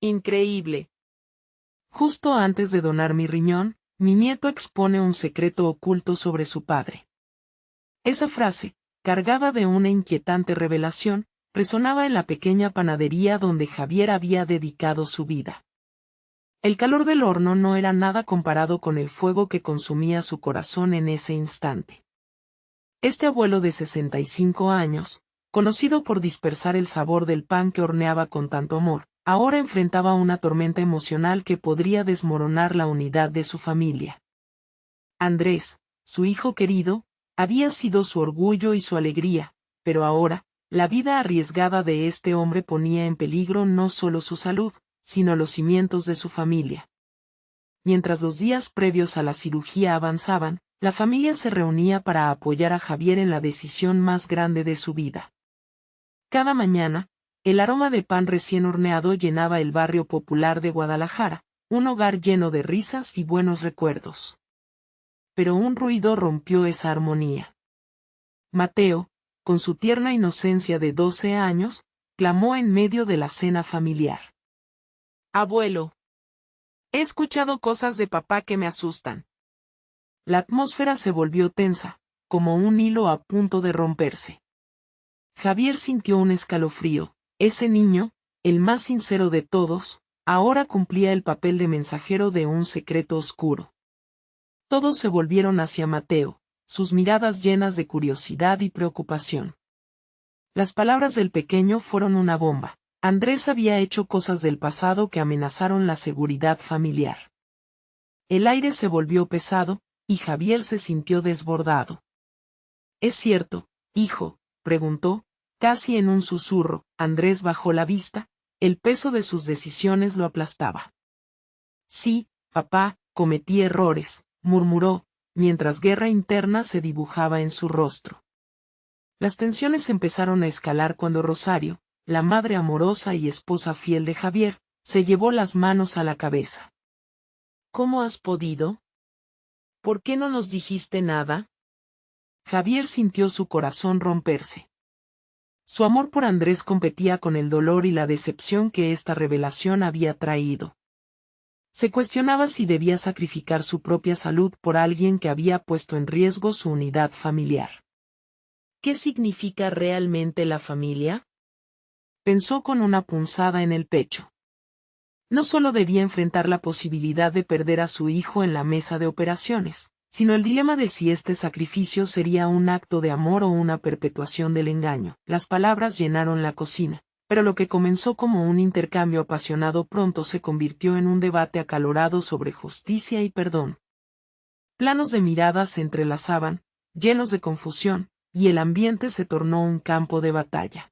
Increíble. Justo antes de donar mi riñón, mi nieto expone un secreto oculto sobre su padre. Esa frase, cargada de una inquietante revelación, resonaba en la pequeña panadería donde Javier había dedicado su vida. El calor del horno no era nada comparado con el fuego que consumía su corazón en ese instante. Este abuelo de 65 años, conocido por dispersar el sabor del pan que horneaba con tanto amor, ahora enfrentaba una tormenta emocional que podría desmoronar la unidad de su familia. Andrés, su hijo querido, había sido su orgullo y su alegría, pero ahora, la vida arriesgada de este hombre ponía en peligro no solo su salud, sino los cimientos de su familia. Mientras los días previos a la cirugía avanzaban, la familia se reunía para apoyar a Javier en la decisión más grande de su vida. Cada mañana, el aroma de pan recién horneado llenaba el barrio popular de Guadalajara, un hogar lleno de risas y buenos recuerdos. Pero un ruido rompió esa armonía. Mateo, con su tierna inocencia de 12 años, clamó en medio de la cena familiar. «Abuelo. He escuchado cosas de papá que me asustan». La atmósfera se volvió tensa, como un hilo a punto de romperse. Javier sintió un escalofrío. Ese niño, el más sincero de todos, ahora cumplía el papel de mensajero de un secreto oscuro. Todos se volvieron hacia Mateo, sus miradas llenas de curiosidad y preocupación. Las palabras del pequeño fueron una bomba. Andrés había hecho cosas del pasado que amenazaron la seguridad familiar. El aire se volvió pesado, y Javier se sintió desbordado. «¿Es cierto, hijo?», preguntó, casi en un susurro. Andrés bajó la vista, el peso de sus decisiones lo aplastaba. «Sí, papá, cometí errores», murmuró, mientras guerra interna se dibujaba en su rostro. Las tensiones empezaron a escalar cuando Rosario, la madre amorosa y esposa fiel de Javier, se llevó las manos a la cabeza. «¿Cómo has podido? ¿Por qué no nos dijiste nada?». Javier sintió su corazón romperse. Su amor por Andrés competía con el dolor y la decepción que esta revelación había traído. Se cuestionaba si debía sacrificar su propia salud por alguien que había puesto en riesgo su unidad familiar. «¿Qué significa realmente la familia?», pensó con una punzada en el pecho. No solo debía enfrentar la posibilidad de perder a su hijo en la mesa de operaciones, sino el dilema de si este sacrificio sería un acto de amor o una perpetuación del engaño. Las palabras llenaron la cocina, pero lo que comenzó como un intercambio apasionado pronto se convirtió en un debate acalorado sobre justicia y perdón. Planos de miradas se entrelazaban, llenos de confusión, y el ambiente se tornó un campo de batalla.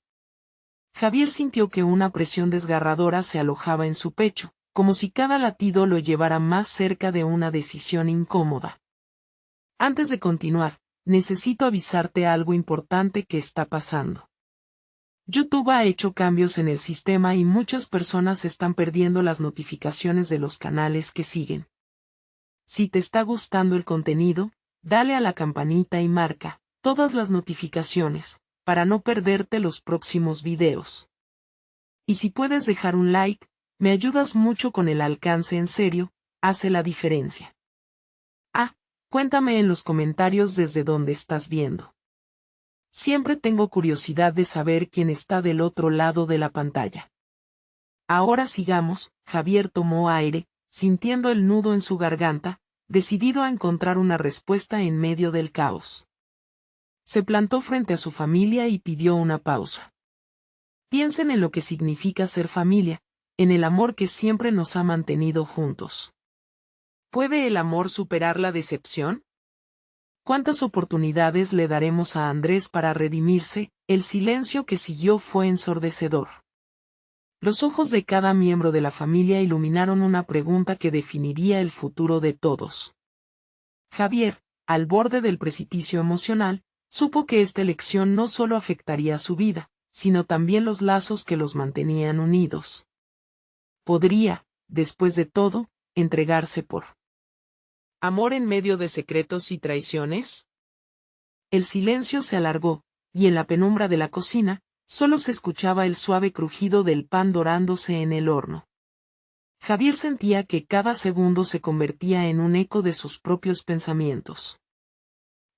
Javier sintió que una presión desgarradora se alojaba en su pecho, como si cada latido lo llevara más cerca de una decisión incómoda. «Antes de continuar, necesito avisarte algo importante que está pasando. YouTube ha hecho cambios en el sistema y muchas personas están perdiendo las notificaciones de los canales que siguen. Si te está gustando el contenido, dale a la campanita y marca todas las notificaciones, para no perderte los próximos videos. Y si puedes dejar un like, me ayudas mucho con el alcance, en serio, hace la diferencia. Cuéntame en los comentarios desde dónde estás viendo. Siempre tengo curiosidad de saber quién está del otro lado de la pantalla. Ahora sigamos. Javier tomó aire, sintiendo el nudo en su garganta, decidido a encontrar una respuesta en medio del caos. Se plantó frente a su familia y pidió una pausa. Piensen en lo que significa ser familia, en el amor que siempre nos ha mantenido juntos. ¿Puede el amor superar la decepción? ¿Cuántas oportunidades le daremos a Andrés para redimirse? El silencio que siguió fue ensordecedor. Los ojos de cada miembro de la familia iluminaron una pregunta que definiría el futuro de todos. Javier, al borde del precipicio emocional, supo que esta elección no solo afectaría su vida, sino también los lazos que los mantenían unidos. Podría, después de todo, entregarse por amor en medio de secretos y traiciones. El silencio se alargó, y en la penumbra de la cocina, solo se escuchaba el suave crujido del pan dorándose en el horno. Javier sentía que cada segundo se convertía en un eco de sus propios pensamientos.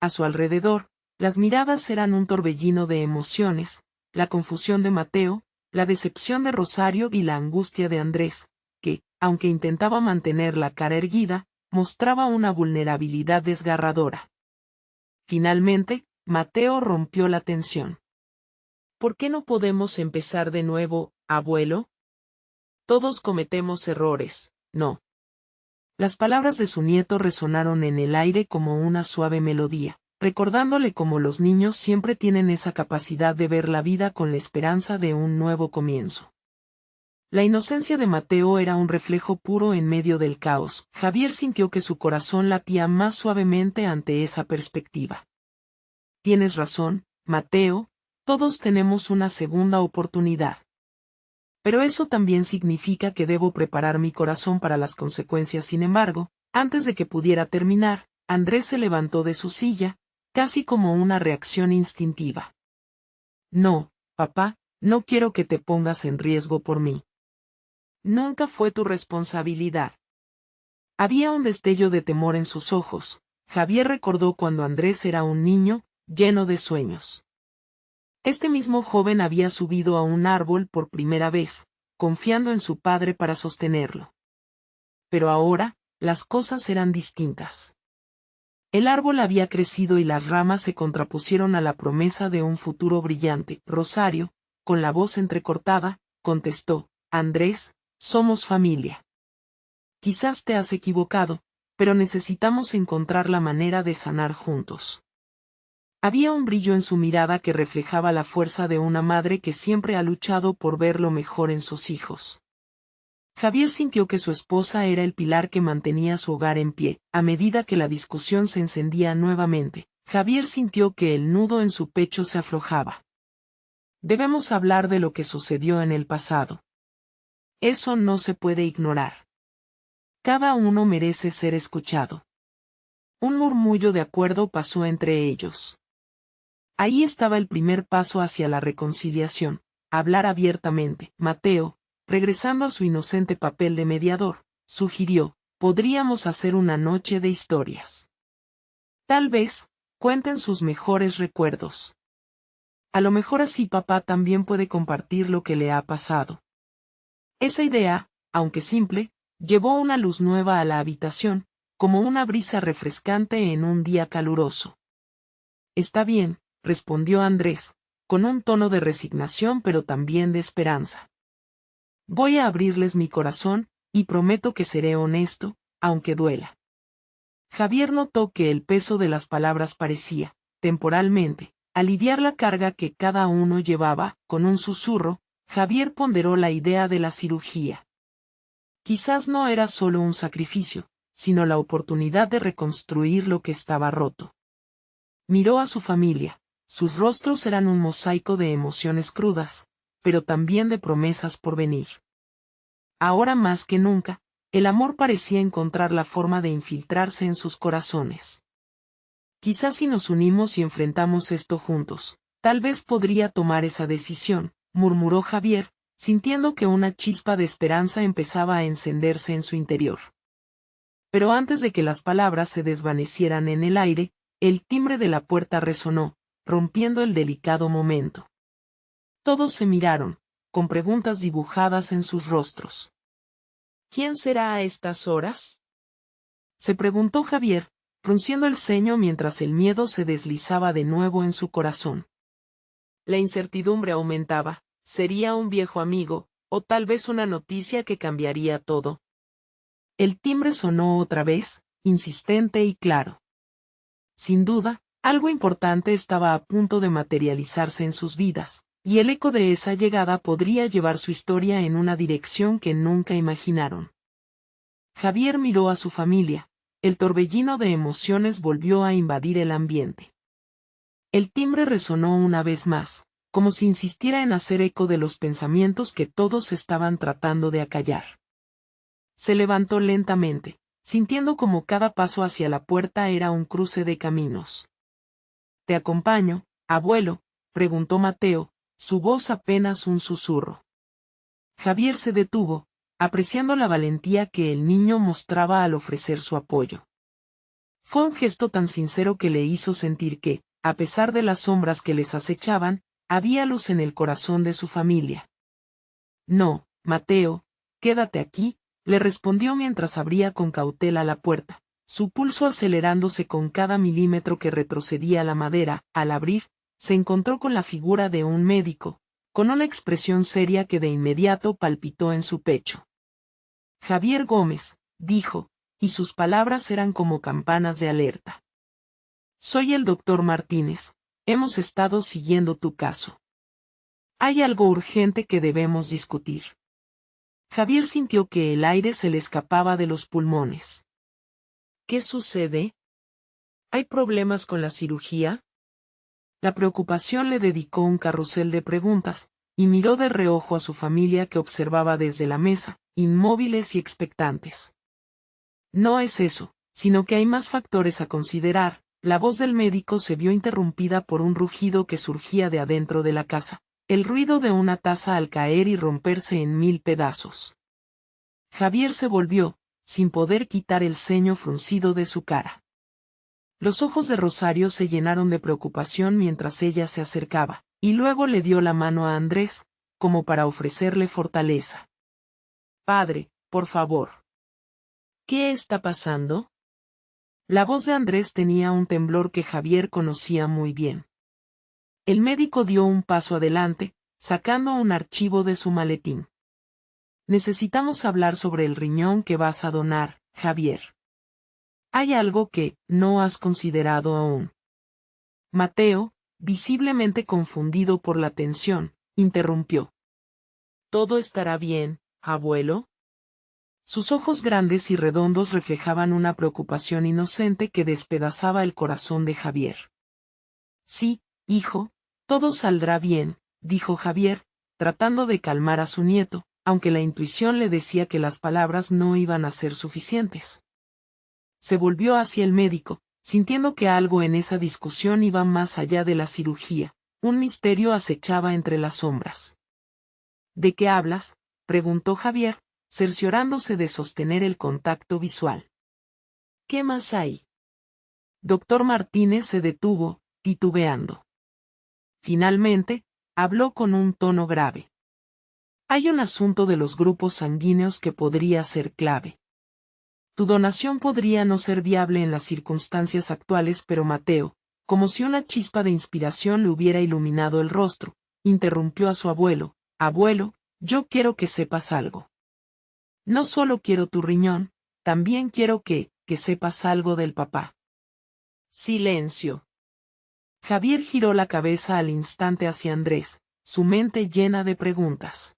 A su alrededor, las miradas eran un torbellino de emociones, la confusión de Mateo, la decepción de Rosario y la angustia de Andrés, que, aunque intentaba mantener la cara erguida, mostraba una vulnerabilidad desgarradora. Finalmente, Mateo rompió la tensión. ¿Por qué no podemos empezar de nuevo, abuelo? Todos cometemos errores, ¿no? Las palabras de su nieto resonaron en el aire como una suave melodía, recordándole cómo los niños siempre tienen esa capacidad de ver la vida con la esperanza de un nuevo comienzo. La inocencia de Mateo era un reflejo puro en medio del caos. Javier sintió que su corazón latía más suavemente ante esa perspectiva. Tienes razón, Mateo, todos tenemos una segunda oportunidad. Pero eso también significa que debo preparar mi corazón para las consecuencias. Sin embargo, antes de que pudiera terminar, Andrés se levantó de su silla, casi como una reacción instintiva. No, papá, no quiero que te pongas en riesgo por mí. Nunca fue tu responsabilidad. Había un destello de temor en sus ojos. Javier recordó cuando Andrés era un niño, lleno de sueños. Este mismo joven había subido a un árbol por primera vez, confiando en su padre para sostenerlo. Pero ahora, las cosas eran distintas. El árbol había crecido y las ramas se contrapusieron a la promesa de un futuro brillante. Rosario, con la voz entrecortada, contestó, Andrés, somos familia. Quizás te has equivocado, pero necesitamos encontrar la manera de sanar juntos. Había un brillo en su mirada que reflejaba la fuerza de una madre que siempre ha luchado por ver lo mejor en sus hijos. Javier sintió que su esposa era el pilar que mantenía su hogar en pie. A medida que la discusión se encendía nuevamente, Javier sintió que el nudo en su pecho se aflojaba. Debemos hablar de lo que sucedió en el pasado. Eso no se puede ignorar. Cada uno merece ser escuchado. Un murmullo de acuerdo pasó entre ellos. Ahí estaba el primer paso hacia la reconciliación, hablar abiertamente. Mateo, regresando a su inocente papel de mediador, sugirió, podríamos hacer una noche de historias. Tal vez, cuenten sus mejores recuerdos. A lo mejor así papá también puede compartir lo que le ha pasado. Esa idea, aunque simple, llevó una luz nueva a la habitación, como una brisa refrescante en un día caluroso. Está bien, respondió Andrés, con un tono de resignación pero también de esperanza. Voy a abrirles mi corazón, y prometo que seré honesto, aunque duela. Javier notó que el peso de las palabras parecía, temporalmente, aliviar la carga que cada uno llevaba. Con un susurro, Javier ponderó la idea de la cirugía. Quizás no era solo un sacrificio, sino la oportunidad de reconstruir lo que estaba roto. Miró a su familia. Sus rostros eran un mosaico de emociones crudas, pero también de promesas por venir. Ahora más que nunca, el amor parecía encontrar la forma de infiltrarse en sus corazones. Quizás si nos unimos y enfrentamos esto juntos, tal vez podría tomar esa decisión, murmuró Javier, sintiendo que una chispa de esperanza empezaba a encenderse en su interior. Pero antes de que las palabras se desvanecieran en el aire, el timbre de la puerta resonó, rompiendo el delicado momento. Todos se miraron, con preguntas dibujadas en sus rostros. ¿Quién será a estas horas? Se preguntó Javier, frunciendo el ceño mientras el miedo se deslizaba de nuevo en su corazón. La incertidumbre aumentaba, sería un viejo amigo, o tal vez una noticia que cambiaría todo. El timbre sonó otra vez, insistente y claro. Sin duda, algo importante estaba a punto de materializarse en sus vidas, y el eco de esa llegada podría llevar su historia en una dirección que nunca imaginaron. Javier miró a su familia, el torbellino de emociones volvió a invadir el ambiente. El timbre resonó una vez más, como si insistiera en hacer eco de los pensamientos que todos estaban tratando de acallar. Se levantó lentamente, sintiendo como cada paso hacia la puerta era un cruce de caminos. ¿Te acompaño, abuelo?, preguntó Mateo, su voz apenas un susurro. Javier se detuvo, apreciando la valentía que el niño mostraba al ofrecer su apoyo. Fue un gesto tan sincero que le hizo sentir que, a pesar de las sombras que les acechaban, había luz en el corazón de su familia. No, Mateo, quédate aquí, le respondió mientras abría con cautela la puerta, su pulso acelerándose con cada milímetro que retrocedía la madera. Al abrir, se encontró con la figura de un médico, con una expresión seria que de inmediato palpitó en su pecho. Javier Gómez, dijo, y sus palabras eran como campanas de alerta. Soy el doctor Martínez, hemos estado siguiendo tu caso. Hay algo urgente que debemos discutir. Javier sintió que el aire se le escapaba de los pulmones. ¿Qué sucede? ¿Hay problemas con la cirugía? La preocupación le dedicó un carrusel de preguntas, y miró de reojo a su familia que observaba desde la mesa, inmóviles y expectantes. No es eso, sino que hay más factores a considerar. La voz del médico se vio interrumpida por un rugido que surgía de adentro de la casa, el ruido de una taza al caer y romperse en 1000 pedazos. Javier se volvió, sin poder quitar el ceño fruncido de su cara. Los ojos de Rosario se llenaron de preocupación mientras ella se acercaba, y luego le dio la mano a Andrés, como para ofrecerle fortaleza. Padre, por favor. ¿Qué está pasando? La voz de Andrés tenía un temblor que Javier conocía muy bien. El médico dio un paso adelante, sacando un archivo de su maletín. Necesitamos hablar sobre el riñón que vas a donar, Javier. Hay algo que no has considerado aún. Mateo, visiblemente confundido por la tensión, interrumpió. ¿Todo estará bien, abuelo? Sus ojos grandes y redondos reflejaban una preocupación inocente que despedazaba el corazón de Javier. Sí, hijo, todo saldrá bien, dijo Javier, tratando de calmar a su nieto, aunque la intuición le decía que las palabras no iban a ser suficientes. Se volvió hacia el médico, sintiendo que algo en esa discusión iba más allá de la cirugía. Un misterio acechaba entre las sombras. ¿De qué hablas?, preguntó Javier, cerciorándose de sostener el contacto visual. ¿Qué más hay? Doctor Martínez se detuvo, titubeando. Finalmente, habló con un tono grave. Hay un asunto de los grupos sanguíneos que podría ser clave. Tu donación podría no ser viable en las circunstancias actuales, pero Mateo, como si una chispa de inspiración le hubiera iluminado el rostro, interrumpió a su abuelo. Abuelo, yo quiero que sepas algo. No solo quiero tu riñón, también quiero que sepas algo del papá. Silencio. Javier giró la cabeza al instante hacia Andrés, su mente llena de preguntas.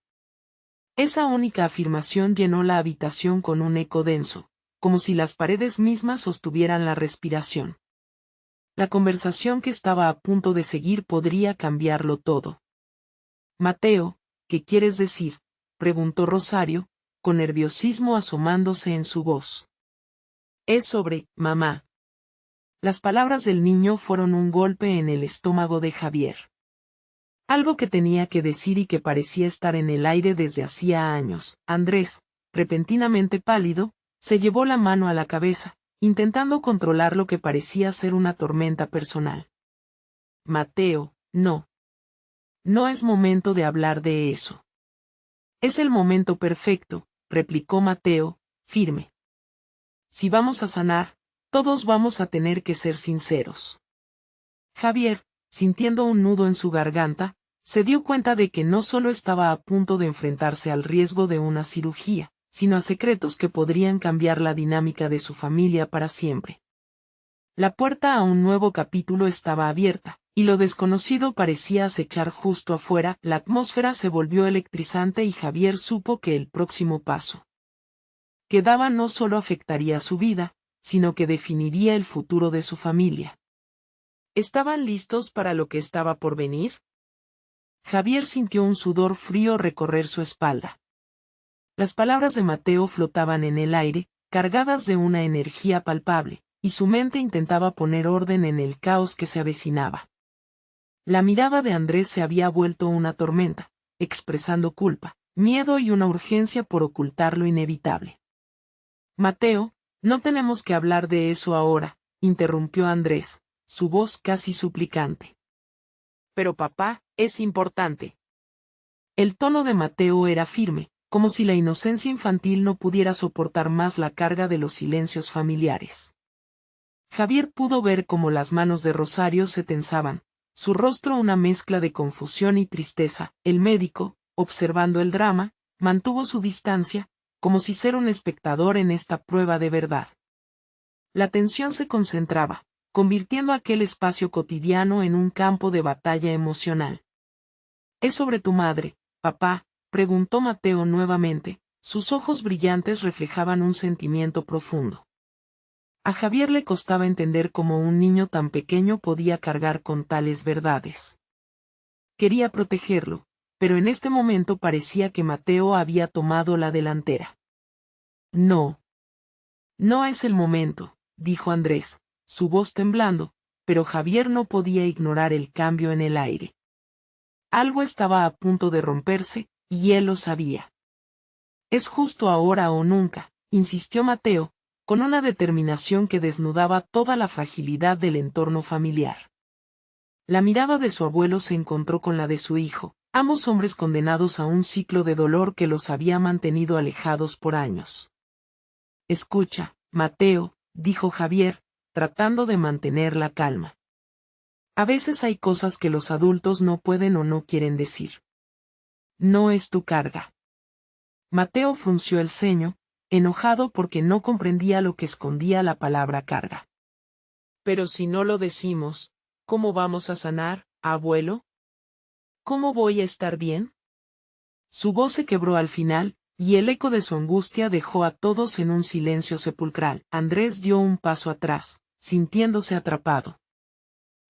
Esa única afirmación llenó la habitación con un eco denso, como si las paredes mismas sostuvieran la respiración. La conversación que estaba a punto de seguir podría cambiarlo todo. Mateo, ¿qué quieres decir?, preguntó Rosario, con nerviosismo asomándose en su voz. Es sobre, mamá. Las palabras del niño fueron un golpe en el estómago de Javier. Algo que tenía que decir y que parecía estar en el aire desde hacía años. Andrés, repentinamente pálido, se llevó la mano a la cabeza, intentando controlar lo que parecía ser una tormenta personal. Mateo, no. No es momento de hablar de eso. Es el momento perfecto, replicó Mateo, firme. Si vamos a sanar, todos vamos a tener que ser sinceros. Javier, sintiendo un nudo en su garganta, se dio cuenta de que no solo estaba a punto de enfrentarse al riesgo de una cirugía, sino a secretos que podrían cambiar la dinámica de su familia para siempre. La puerta a un nuevo capítulo estaba abierta, y lo desconocido parecía acechar justo afuera. La atmósfera se volvió electrizante y Javier supo que el próximo paso que daba no solo afectaría su vida, sino que definiría el futuro de su familia. ¿Estaban listos para lo que estaba por venir? Javier sintió un sudor frío recorrer su espalda. Las palabras de Mateo flotaban en el aire, cargadas de una energía palpable, y su mente intentaba poner orden en el caos que se avecinaba. La mirada de Andrés se había vuelto una tormenta, expresando culpa, miedo y una urgencia por ocultar lo inevitable. Mateo, no tenemos que hablar de eso ahora, interrumpió Andrés, su voz casi suplicante. Pero papá, es importante. El tono de Mateo era firme, como si la inocencia infantil no pudiera soportar más la carga de los silencios familiares. Javier pudo ver cómo las manos de Rosario se tensaban, su rostro una mezcla de confusión y tristeza. El médico, observando el drama, mantuvo su distancia, como si ser un espectador en esta prueba de verdad. La tensión se concentraba, convirtiendo aquel espacio cotidiano en un campo de batalla emocional. ¿Es sobre tu madre, papá?, preguntó Mateo nuevamente, sus ojos brillantes reflejaban un sentimiento profundo. A Javier le costaba entender cómo un niño tan pequeño podía cargar con tales verdades. Quería protegerlo, pero en este momento parecía que Mateo había tomado la delantera. No. No es el momento, dijo Andrés, su voz temblando, pero Javier no podía ignorar el cambio en el aire. Algo estaba a punto de romperse, y él lo sabía. Es justo ahora o nunca, insistió Mateo, con una determinación que desnudaba toda la fragilidad del entorno familiar. La mirada de su abuelo se encontró con la de su hijo, ambos hombres condenados a un ciclo de dolor que los había mantenido alejados por años. Escucha, Mateo, dijo Javier, tratando de mantener la calma. A veces hay cosas que los adultos no pueden o no quieren decir. No es tu carga. Mateo frunció el ceño, enojado porque no comprendía lo que escondía la palabra carga. Pero si no lo decimos, ¿cómo vamos a sanar, abuelo? ¿Cómo voy a estar bien? Su voz se quebró al final, y el eco de su angustia dejó a todos en un silencio sepulcral. Andrés dio un paso atrás, sintiéndose atrapado.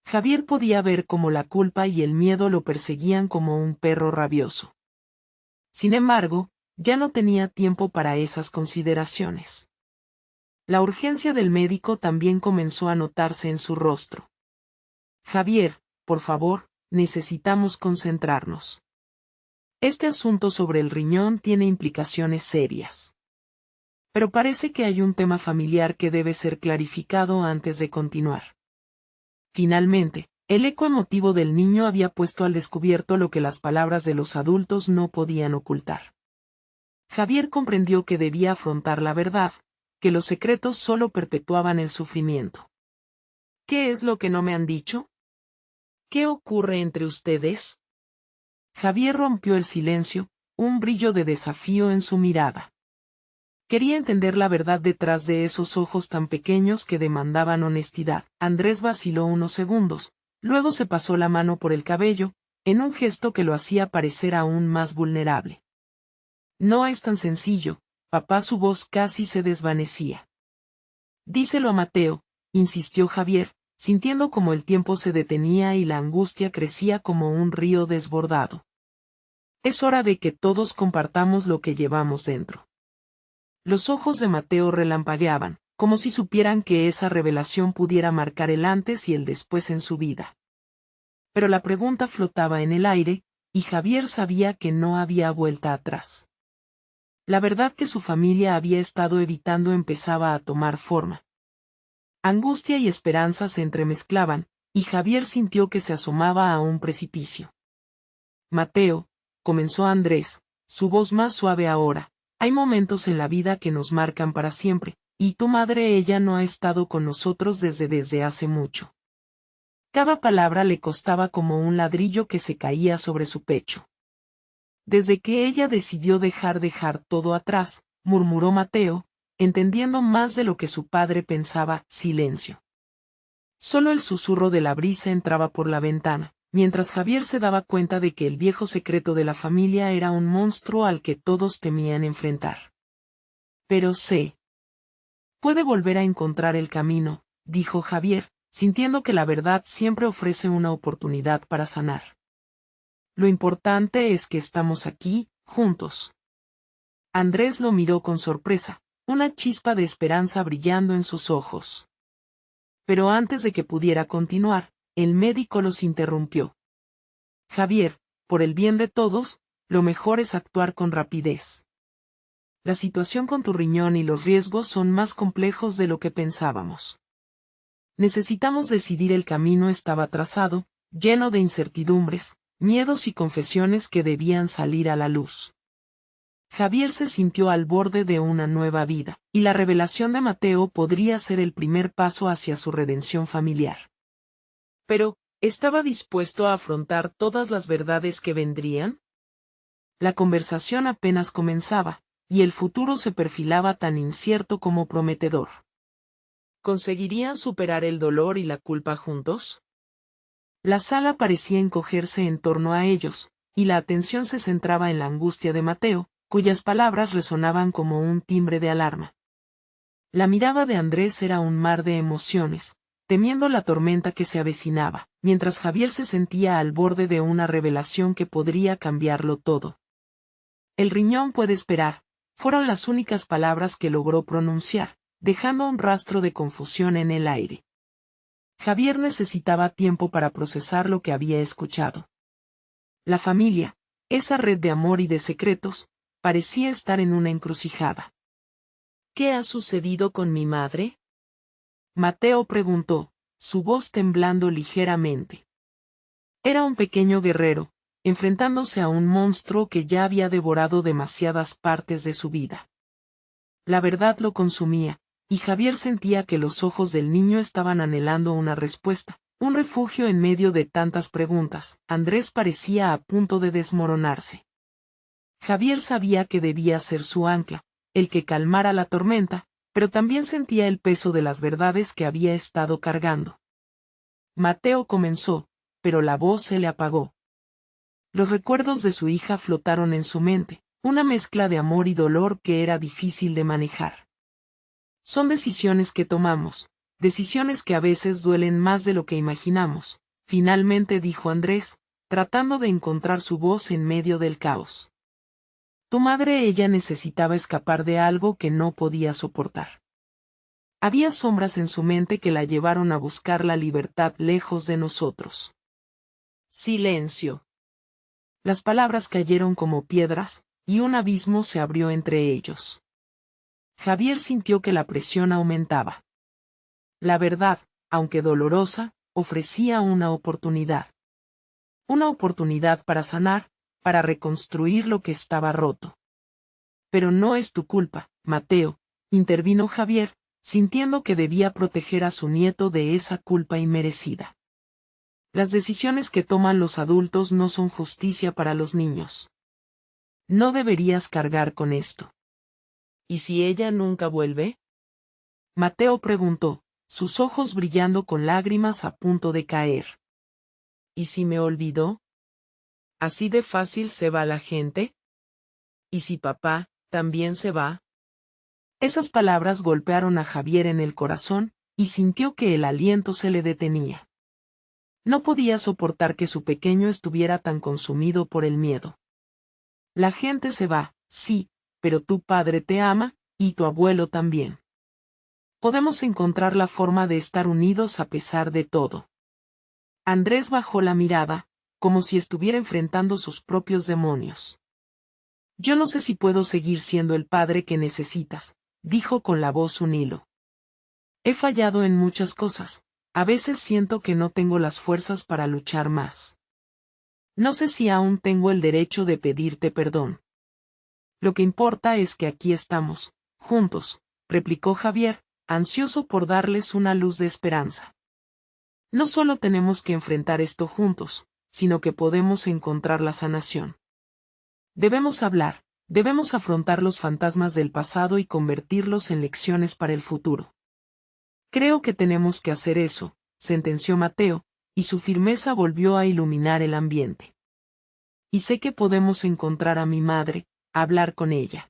Javier podía ver cómo la culpa y el miedo lo perseguían como un perro rabioso. Sin embargo, ya no tenía tiempo para esas consideraciones. La urgencia del médico también comenzó a notarse en su rostro. Javier, por favor, necesitamos concentrarnos. Este asunto sobre el riñón tiene implicaciones serias. Pero parece que hay un tema familiar que debe ser clarificado antes de continuar. Finalmente, el eco emotivo del niño había puesto al descubierto lo que las palabras de los adultos no podían ocultar. Javier comprendió que debía afrontar la verdad, que los secretos solo perpetuaban el sufrimiento. ¿Qué es lo que no me han dicho? ¿Qué ocurre entre ustedes? Javier rompió el silencio, un brillo de desafío en su mirada. Quería entender la verdad detrás de esos ojos tan pequeños que demandaban honestidad. Andrés vaciló unos segundos, luego se pasó la mano por el cabello, en un gesto que lo hacía parecer aún más vulnerable. No es tan sencillo, papá, su voz casi se desvanecía. Díselo a Mateo, insistió Javier, sintiendo como el tiempo se detenía y la angustia crecía como un río desbordado. Es hora de que todos compartamos lo que llevamos dentro. Los ojos de Mateo relampagueaban, como si supieran que esa revelación pudiera marcar el antes y el después en su vida. Pero la pregunta flotaba en el aire, y Javier sabía que no había vuelta atrás. La verdad que su familia había estado evitando empezaba a tomar forma. Angustia y esperanza se entremezclaban, y Javier sintió que se asomaba a un precipicio. Mateo, comenzó Andrés, su voz más suave ahora, hay momentos en la vida que nos marcan para siempre, y tu madre, ella no ha estado con nosotros desde hace mucho. Cada palabra le costaba como un ladrillo que se caía sobre su pecho. Desde que ella decidió dejar todo atrás, murmuró Mateo, entendiendo más de lo que su padre pensaba. Silencio. Solo el susurro de la brisa entraba por la ventana, mientras Javier se daba cuenta de que el viejo secreto de la familia era un monstruo al que todos temían enfrentar. Pero puede volver a encontrar el camino, dijo Javier, sintiendo que la verdad siempre ofrece una oportunidad para sanar. Lo importante es que estamos aquí, juntos. Andrés lo miró con sorpresa, una chispa de esperanza brillando en sus ojos. Pero antes de que pudiera continuar, el médico los interrumpió. Javier, por el bien de todos, lo mejor es actuar con rapidez. La situación con tu riñón y los riesgos son más complejos de lo que pensábamos. Necesitamos decidir. El camino estaba trazado, lleno de incertidumbres, miedos y confesiones que debían salir a la luz. Javier se sintió al borde de una nueva vida, y la revelación de Mateo podría ser el primer paso hacia su redención familiar. Pero, ¿estaba dispuesto a afrontar todas las verdades que vendrían? La conversación apenas comenzaba, y el futuro se perfilaba tan incierto como prometedor. ¿Conseguirían superar el dolor y la culpa juntos? La sala parecía encogerse en torno a ellos, y la atención se centraba en la angustia de Mateo, cuyas palabras resonaban como un timbre de alarma. La mirada de Andrés era un mar de emociones, temiendo la tormenta que se avecinaba, mientras Javier se sentía al borde de una revelación que podría cambiarlo todo. El riñón puede esperar, fueron las únicas palabras que logró pronunciar, dejando un rastro de confusión en el aire. Javier necesitaba tiempo para procesar lo que había escuchado. La familia, esa red de amor y de secretos, parecía estar en una encrucijada. ¿Qué ha sucedido con mi madre? Mateo preguntó, su voz temblando ligeramente. Era un pequeño guerrero, enfrentándose a un monstruo que ya había devorado demasiadas partes de su vida. La verdad lo consumía, y Javier sentía que los ojos del niño estaban anhelando una respuesta, un refugio en medio de tantas preguntas. Andrés parecía a punto de desmoronarse. Javier sabía que debía ser su ancla, el que calmara la tormenta, pero también sentía el peso de las verdades que había estado cargando. Mateo comenzó, pero la voz se le apagó. Los recuerdos de su hija flotaron en su mente, una mezcla de amor y dolor que era difícil de manejar. Son decisiones que tomamos, decisiones que a veces duelen más de lo que imaginamos, finalmente dijo Andrés, tratando de encontrar su voz en medio del caos. Tu madre, ella necesitaba escapar de algo que no podía soportar. Había sombras en su mente que la llevaron a buscar la libertad lejos de nosotros. Silencio. Las palabras cayeron como piedras, y un abismo se abrió entre ellos. Javier sintió que la presión aumentaba. La verdad, aunque dolorosa, ofrecía una oportunidad. Una oportunidad para sanar, para reconstruir lo que estaba roto. Pero no es tu culpa, Mateo, intervino Javier, sintiendo que debía proteger a su nieto de esa culpa inmerecida. Las decisiones que toman los adultos no son justicia para los niños. No deberías cargar con esto. ¿Y si ella nunca vuelve? Mateo preguntó, sus ojos brillando con lágrimas a punto de caer. ¿Y si me olvidó? ¿Así de fácil se va la gente? ¿Y si papá también se va? Esas palabras golpearon a Javier en el corazón, y sintió que el aliento se le detenía. No podía soportar que su pequeño estuviera tan consumido por el miedo. La gente se va, sí, pero tu padre te ama, y tu abuelo también. Podemos encontrar la forma de estar unidos a pesar de todo. Andrés bajó la mirada, como si estuviera enfrentando sus propios demonios. Yo no sé si puedo seguir siendo el padre que necesitas, dijo con la voz un hilo. He fallado en muchas cosas, a veces siento que no tengo las fuerzas para luchar más. No sé si aún tengo el derecho de pedirte perdón. Lo que importa es que aquí estamos, juntos, replicó Javier, ansioso por darles una luz de esperanza. No solo tenemos que enfrentar esto juntos, sino que podemos encontrar la sanación. Debemos hablar, debemos afrontar los fantasmas del pasado y convertirlos en lecciones para el futuro. Creo que tenemos que hacer eso, sentenció Mateo, y su firmeza volvió a iluminar el ambiente. Y sé que podemos encontrar a mi madre, hablar con ella.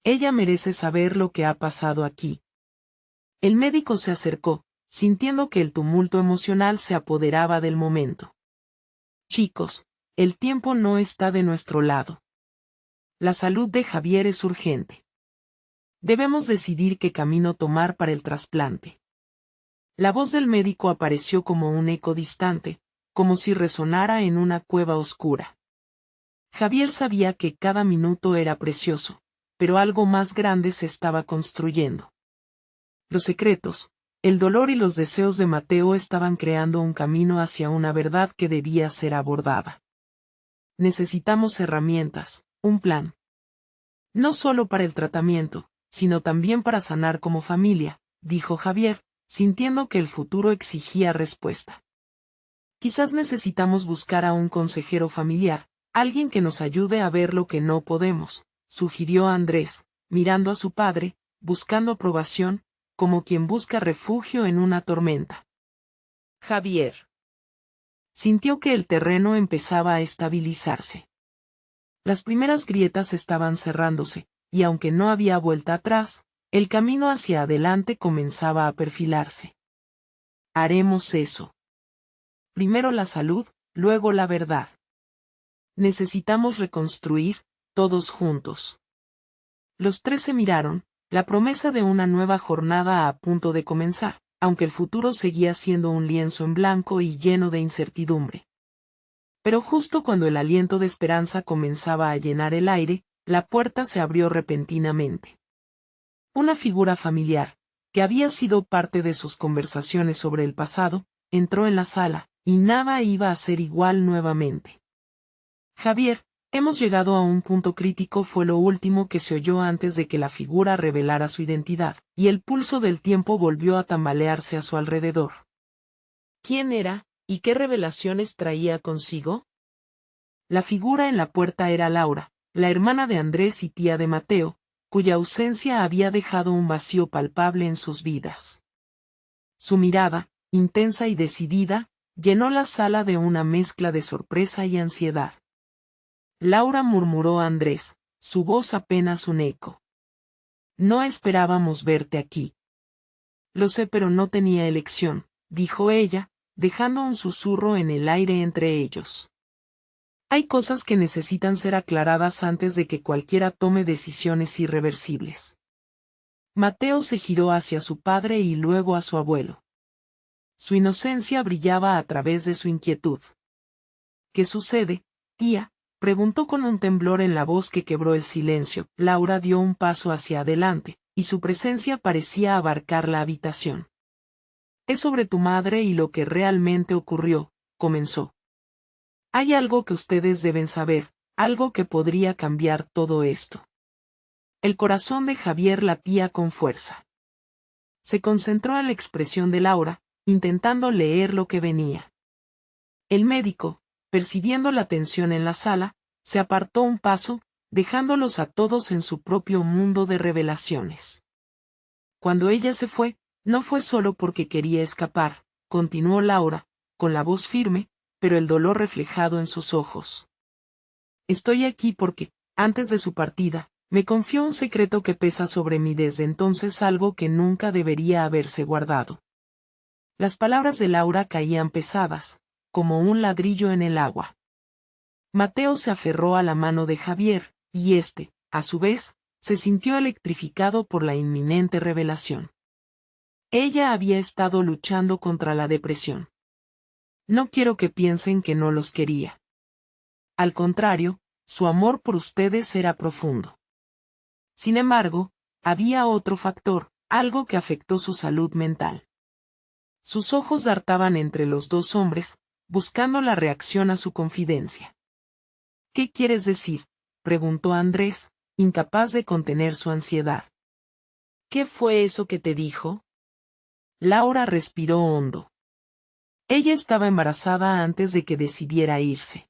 Ella merece saber lo que ha pasado aquí. El médico se acercó, sintiendo que el tumulto emocional se apoderaba del momento. Chicos, el tiempo no está de nuestro lado. La salud de Javier es urgente. Debemos decidir qué camino tomar para el trasplante. La voz del médico apareció como un eco distante, como si resonara en una cueva oscura. Javier sabía que cada minuto era precioso, pero algo más grande se estaba construyendo. Los secretos, el dolor y los deseos de Mateo estaban creando un camino hacia una verdad que debía ser abordada. Necesitamos herramientas, un plan. No solo para el tratamiento, sino también para sanar como familia, dijo Javier, sintiendo que el futuro exigía respuesta. Quizás necesitamos buscar a un consejero familiar, alguien que nos ayude a ver lo que no podemos, sugirió Andrés, mirando a su padre, buscando aprobación, como quien busca refugio en una tormenta. Javier sintió que el terreno empezaba a estabilizarse. Las primeras grietas estaban cerrándose, y aunque no había vuelta atrás, el camino hacia adelante comenzaba a perfilarse. Haremos eso. Primero la salud, luego la verdad. Necesitamos reconstruir, todos juntos. Los tres se miraron, la promesa de una nueva jornada a punto de comenzar, aunque el futuro seguía siendo un lienzo en blanco y lleno de incertidumbre. Pero justo cuando el aliento de esperanza comenzaba a llenar el aire, la puerta se abrió repentinamente. Una figura familiar, que había sido parte de sus conversaciones sobre el pasado, entró en la sala, y nada iba a ser igual nuevamente. Javier, hemos llegado a un punto crítico, fue lo último que se oyó antes de que la figura revelara su identidad, y el pulso del tiempo volvió a tambalearse a su alrededor. ¿Quién era, y qué revelaciones traía consigo? La figura en la puerta era Laura, la hermana de Andrés y tía de Mateo, cuya ausencia había dejado un vacío palpable en sus vidas. Su mirada, intensa y decidida, llenó la sala de una mezcla de sorpresa y ansiedad. Laura, murmuró Andrés, su voz apenas un eco. No esperábamos verte aquí. Lo sé, pero no tenía elección, dijo ella, dejando un susurro en el aire entre ellos. Hay cosas que necesitan ser aclaradas antes de que cualquiera tome decisiones irreversibles. Mateo se giró hacia su padre y luego a su abuelo. Su inocencia brillaba a través de su inquietud. ¿Qué sucede, tía?, preguntó con un temblor en la voz que quebró el silencio. Laura dio un paso hacia adelante, y su presencia parecía abarcar la habitación. Es sobre tu madre y lo que realmente ocurrió, comenzó. Hay algo que ustedes deben saber, algo que podría cambiar todo esto. El corazón de Javier latía con fuerza. Se concentró en la expresión de Laura, intentando leer lo que venía. El médico, percibiendo la tensión en la sala, se apartó un paso, dejándolos a todos en su propio mundo de revelaciones. Cuando ella se fue, no fue solo porque quería escapar, continuó Laura, con la voz firme, pero el dolor reflejado en sus ojos. Estoy aquí porque, antes de su partida, me confió un secreto que pesa sobre mí desde entonces, algo que nunca debería haberse guardado. Las palabras de Laura caían pesadas, como un ladrillo en el agua. Mateo se aferró a la mano de Javier, y éste, a su vez, se sintió electrificado por la inminente revelación. Ella había estado luchando contra la depresión. No quiero que piensen que no los quería. Al contrario, su amor por ustedes era profundo. Sin embargo, había otro factor, algo que afectó su salud mental. Sus ojos dartaban entre los dos hombres, buscando la reacción a su confidencia. ¿Qué quieres decir?, preguntó Andrés, incapaz de contener su ansiedad. ¿Qué fue eso que te dijo? Laura respiró hondo. Ella estaba embarazada antes de que decidiera irse.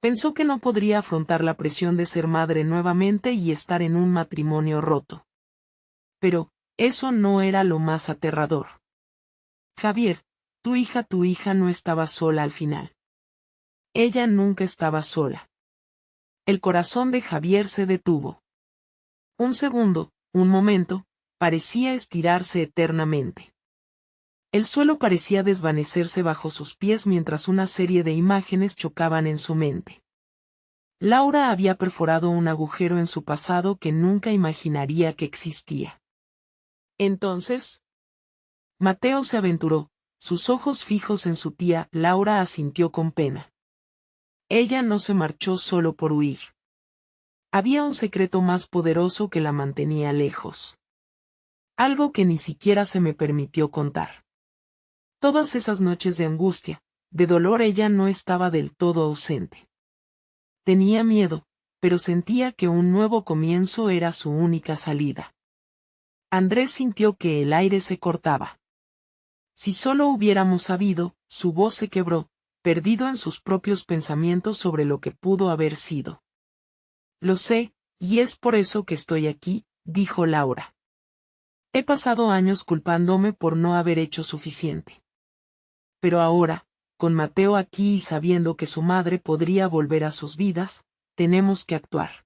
Pensó que no podría afrontar la presión de ser madre nuevamente y estar en un matrimonio roto. Pero, eso no era lo más aterrador. Javier, tu hija no estaba sola al final. Ella nunca estaba sola. El corazón de Javier se detuvo. Un segundo, un momento, parecía estirarse eternamente. El suelo parecía desvanecerse bajo sus pies mientras una serie de imágenes chocaban en su mente. Laura había perforado un agujero en su pasado que nunca imaginaría que existía. Entonces, Mateo se aventuró, sus ojos fijos en su tía. Laura asintió con pena. Ella no se marchó solo por huir. Había un secreto más poderoso que la mantenía lejos. Algo que ni siquiera se me permitió contar. Todas esas noches de angustia, de dolor, ella no estaba del todo ausente. Tenía miedo, pero sentía que un nuevo comienzo era su única salida. Andrés sintió que el aire se cortaba. Si solo hubiéramos sabido, su voz se quebró, perdido en sus propios pensamientos sobre lo que pudo haber sido. Lo sé, y es por eso que estoy aquí, dijo Laura. He pasado años culpándome por no haber hecho suficiente. Pero ahora, con Mateo aquí y sabiendo que su madre podría volver a sus vidas, tenemos que actuar.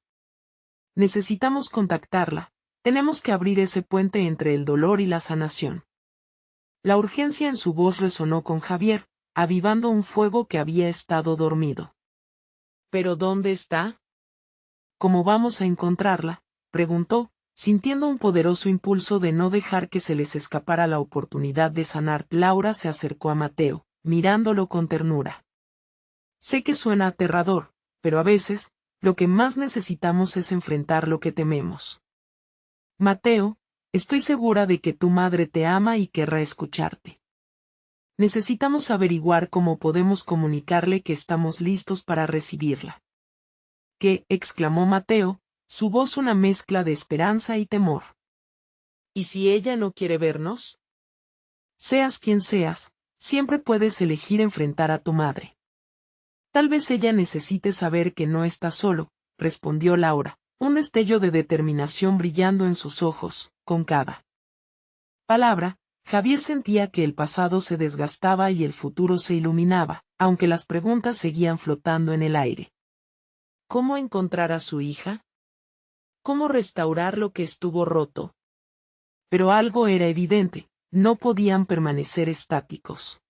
Necesitamos contactarla, tenemos que abrir ese puente entre el dolor y la sanación. La urgencia en su voz resonó con Javier, avivando un fuego que había estado dormido. ¿Pero dónde está? ¿Cómo vamos a encontrarla?, preguntó, sintiendo un poderoso impulso de no dejar que se les escapara la oportunidad de sanar. Laura se acercó a Mateo, mirándolo con ternura. Sé que suena aterrador, pero a veces, lo que más necesitamos es enfrentar lo que tememos. Mateo, estoy segura de que tu madre te ama y querrá escucharte. Necesitamos averiguar cómo podemos comunicarle que estamos listos para recibirla. ¿Qué?, exclamó Mateo, su voz una mezcla de esperanza y temor. ¿Y si ella no quiere vernos? Seas quien seas, siempre puedes elegir enfrentar a tu madre. Tal vez ella necesite saber que no está solo, respondió Laura, un destello de determinación brillando en sus ojos. Con cada palabra, Javier sentía que el pasado se desgastaba y el futuro se iluminaba, aunque las preguntas seguían flotando en el aire. ¿Cómo encontrar a su hija? ¿Cómo restaurar lo que estuvo roto? Pero algo era evidente, no podían permanecer estáticos.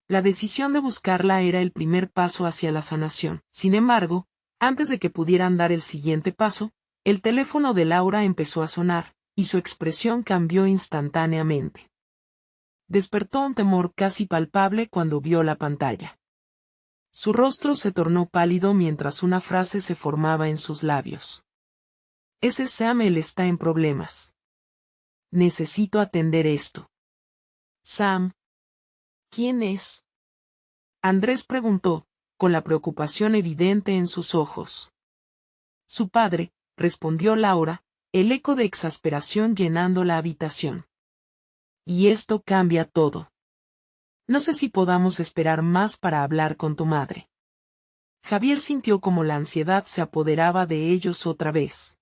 La decisión de buscarla era el primer paso hacia la sanación. Sin embargo, antes de que pudieran dar el siguiente paso, el teléfono de Laura empezó a sonar, y su expresión cambió instantáneamente. Despertó un temor casi palpable cuando vio la pantalla. Su rostro se tornó pálido mientras una frase se formaba en sus labios. Ese Sam, él está en problemas. Necesito atender esto. Sam. ¿Quién es? Andrés preguntó, con la preocupación evidente en sus ojos. Su padre, respondió Laura, el eco de exasperación llenando la habitación. Y esto cambia todo. No sé si podamos esperar más para hablar con tu madre. Javier sintió como la ansiedad se apoderaba de ellos otra vez.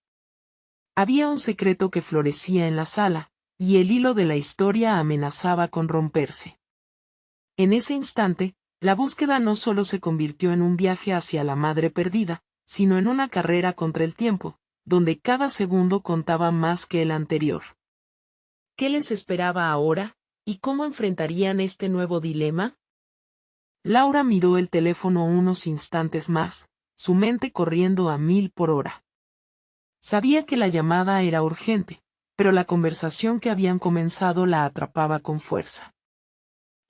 Había un secreto que florecía en la sala, y el hilo de la historia amenazaba con romperse. En ese instante, la búsqueda no solo se convirtió en un viaje hacia la madre perdida, sino en una carrera contra el tiempo, donde cada segundo contaba más que el anterior. ¿Qué les esperaba ahora, y cómo enfrentarían este nuevo dilema? Laura miró el teléfono unos instantes más, su mente corriendo a 1000 por hora. Sabía que la llamada era urgente, pero la conversación que habían comenzado la atrapaba con fuerza.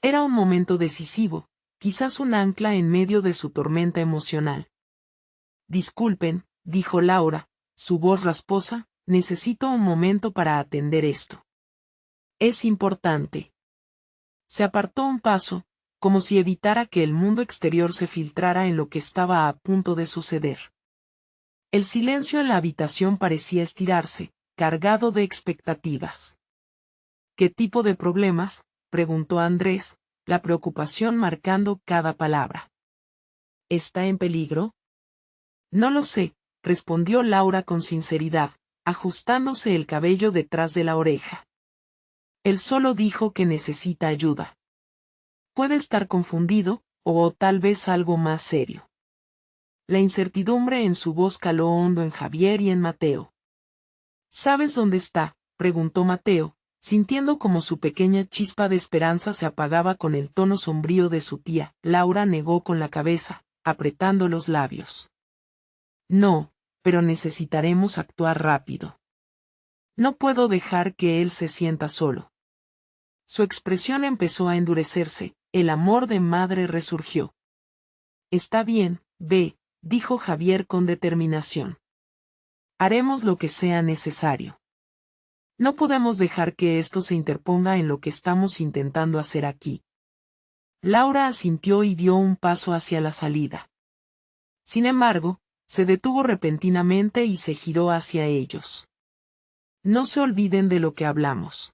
Era un momento decisivo, quizás un ancla en medio de su tormenta emocional. Disculpen, dijo Laura, su voz rasposa, necesito un momento para atender esto. Es importante. Se apartó un paso, como si evitara que el mundo exterior se filtrara en lo que estaba a punto de suceder. El silencio en la habitación parecía estirarse, cargado de expectativas. ¿Qué tipo de problemas?, preguntó Andrés, la preocupación marcando cada palabra. ¿Está en peligro? No lo sé, respondió Laura con sinceridad, ajustándose el cabello detrás de la oreja. Él solo dijo que necesita ayuda. Puede estar confundido, o tal vez algo más serio. La incertidumbre en su voz caló hondo en Javier y en Mateo. ¿Sabes dónde está?, preguntó Mateo, sintiendo como su pequeña chispa de esperanza se apagaba con el tono sombrío de su tía. Laura negó con la cabeza, apretando los labios. No, pero necesitaremos actuar rápido. No puedo dejar que él se sienta solo. Su expresión empezó a endurecerse, el amor de madre resurgió. Está bien, Ve, dijo Javier con determinación. Haremos lo que sea necesario. No podemos dejar que esto se interponga en lo que estamos intentando hacer aquí. Laura asintió y dio un paso hacia la salida. Sin embargo, se detuvo repentinamente y se giró hacia ellos. No se olviden de lo que hablamos.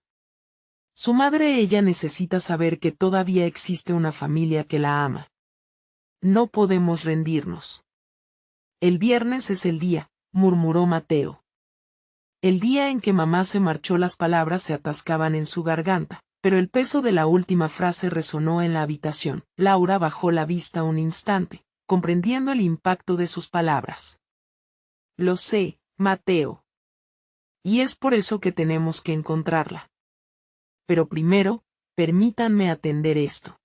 Su madre, ella necesita saber que todavía existe una familia que la ama. No podemos rendirnos. El viernes es el día, murmuró Mateo. El día en que mamá se marchó, las palabras se atascaban en su garganta, pero el peso de la última frase resonó en la habitación. Laura bajó la vista un instante, comprendiendo el impacto de sus palabras. Lo sé, Mateo. Y es por eso que tenemos que encontrarla. Pero primero, permítanme atender esto.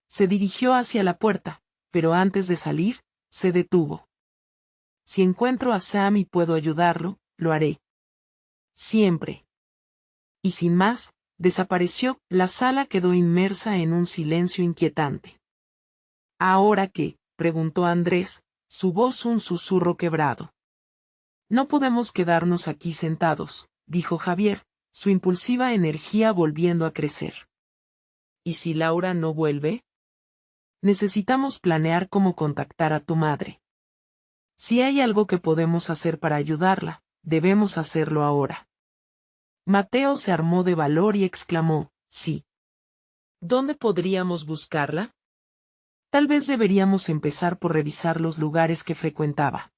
Se dirigió hacia la puerta, pero antes de salir, se detuvo. Si encuentro a Sam y puedo ayudarlo, lo haré. Siempre. Y sin más, desapareció. La sala quedó inmersa en un silencio inquietante. ¿Ahora qué?, preguntó Andrés, su voz un susurro quebrado. No podemos quedarnos aquí sentados, dijo Javier, su impulsiva energía volviendo a crecer. ¿Y si Laura no vuelve? Necesitamos planear cómo contactar a tu madre. Si hay algo que podemos hacer para ayudarla, debemos hacerlo ahora. Mateo se armó de valor y exclamó, sí. ¿Dónde podríamos buscarla? Tal vez deberíamos empezar por revisar los lugares que frecuentaba.